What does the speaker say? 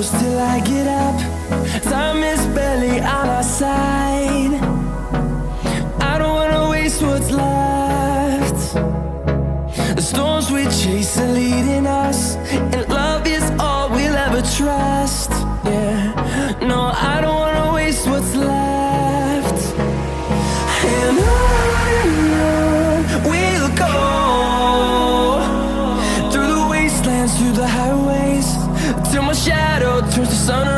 close till I get up. Time is barely on our side. I don't wanna waste what's left. The storms we chase are leading us, and love is all we'll ever trust. Yeah, no, I don't wanna waste what's left. And on we'll go, through the wastelands, through the highways, till my shadow turns to sun